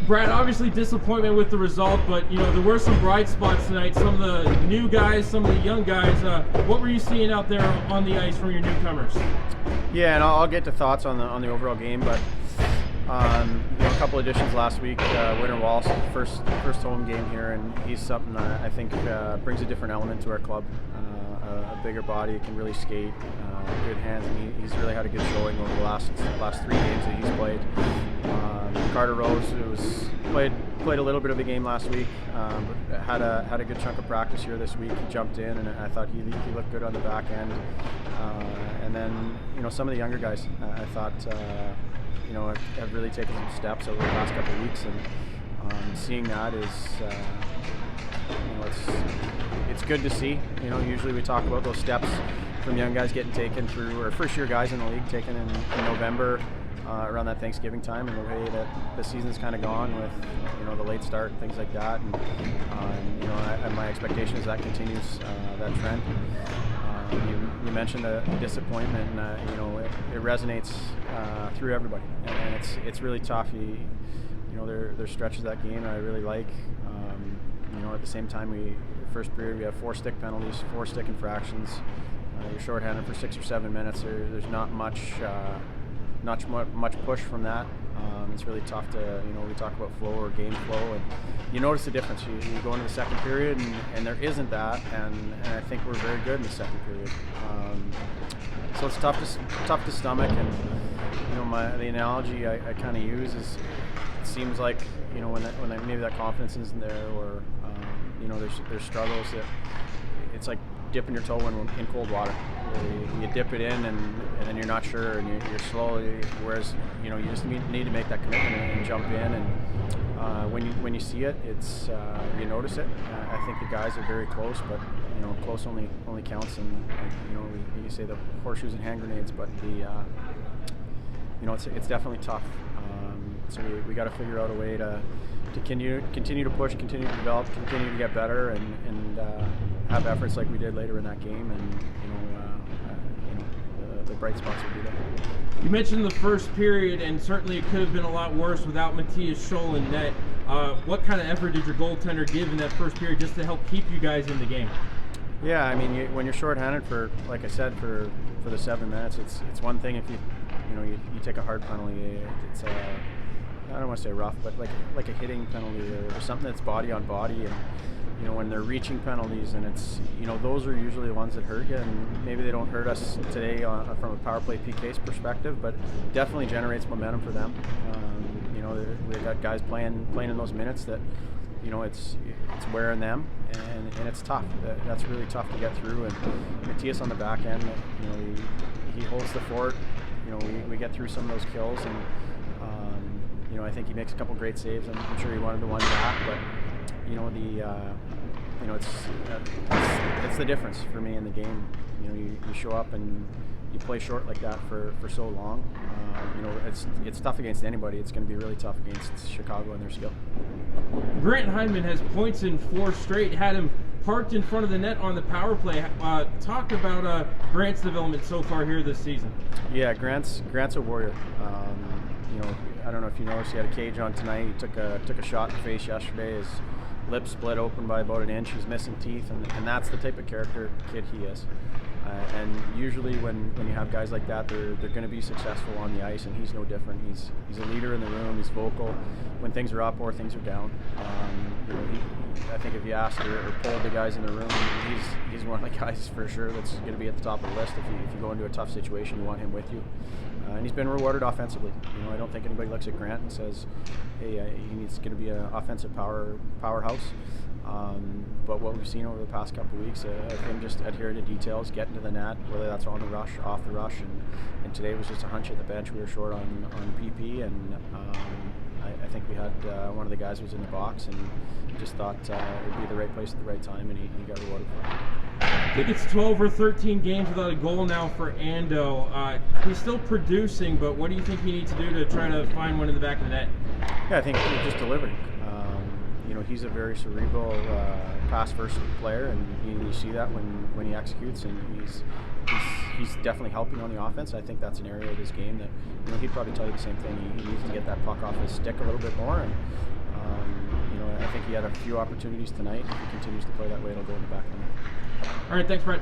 Brad, obviously disappointment with the result, but there were some bright spots tonight. Some of the new guys, some of the young guys. What were you seeing out there on the ice from your newcomers? Yeah, and I'll get to thoughts on the overall game, but a couple additions last week. Winter Wallace, first home game here, and he's something I think brings a different element to our club. A bigger body, can really skate, good hands, and he's really had a good showing over the last 3 games that he's played. Carter Rose played a little bit of a game last week, but had a good chunk of practice here this week. He jumped in, and I thought he looked good on the back end. And then some of the younger guys, I thought have really taken some steps over the last couple of weeks, and seeing that is it's good to see. Usually we talk about those steps from young guys getting taken through, or first year guys in the league taken in November. Around that Thanksgiving time, and the way that the season's kind of gone with the late start and things like that, and my expectation is that continues that trend. You mentioned the disappointment, and it resonates through everybody, and it's really tough. There's stretches of that game I really like. At the same time, first period we have 4 stick penalties, 4 stick infractions. You're shorthanded for 6 or 7 minutes. There's not much push from that. It's really tough to, we talk about flow or game flow, and you notice the difference. You go into the second period, and there isn't that, and I think we're very good in the second period. So it's tough to stomach, and the analogy I kind of use is, it seems like when maybe that confidence isn't there, or there's struggles, that it's like dipping your toe in cold water. You dip it in, and then you're not sure, and you're slow. Whereas you just need to make that commitment and jump in. And when you see it, it's you notice it. I think the guys are very close, but close only counts. And you say the horseshoes and hand grenades, but it's definitely tough. So we got to figure out a way to continue to push, continue to develop, continue to get better, and have efforts like we did later in that game, and the bright spots will be there. You mentioned the first period, and certainly it could have been a lot worse without Matthias Scholl in net. What kind of effort did your goaltender give in that first period just to help keep you guys in the game? Yeah, I mean, when you're shorthanded for, like I said, for the 7 minutes, it's one thing if you take a hard penalty. It's I don't want to say rough, but like a hitting penalty, or something that's body on body, and when they're reaching penalties, and it's those are usually the ones that hurt you, and maybe they don't hurt us today from a power play PK's perspective, but definitely generates momentum for them. We've got guys playing in those minutes that it's wearing them, and it's tough. That's really tough to get through. And Matthias on the back end, he holds the fort. We get through some of those kills, and I think he makes a couple great saves. I'm sure he wanted the one back, but it's the difference for me in the game. You show up and you play short like that for so long. It's tough against anybody. It's going to be really tough against Chicago and their skill. Grant Hyndman has points in 4 straight, had him parked in front of the net on the power play. Talk about Grant's development so far here this season. Yeah, Grant's a warrior. I don't know if you noticed, he had a cage on tonight. He took a shot in the face yesterday. His lip split open by about an inch. He's missing teeth, and that's the type of character kid he is. And usually when you have guys like that, they're going to be successful on the ice, and he's no different. He's a leader in the room. He's vocal when things are up or things are down. I think if you asked or polled the guys in the room, he's one of the guys for sure that's going to be at the top of the list. If you go into a tough situation, you want him with you. And he's been rewarded offensively. I don't think anybody looks at Grant and says, hey, he's going to be an offensive powerhouse. But what we've seen over the past couple of weeks, of him just adhering to details, getting to the net, whether that's on the rush, off the rush, and today was just a hunch at the bench. We were short on PP, and I think we had one of the guys was in the box, and just thought it would be the right place at the right time, and he got rewarded for it. I think it's 12 or 13 games without a goal now for Ando. He's still producing, but what do you think he needs to do to try to find one in the back of the net? Yeah, I think he's just delivering. He's a very cerebral, pass-first player, and you see that when he executes, and he's he's definitely helping on the offense. I think that's an area of his game that, you know, he'd probably tell you the same thing. He needs to get that puck off his stick a little bit more, and you know, I think he had a few opportunities tonight. If he continues to play that way, it'll go in the back of the net. All right, thanks, Brett.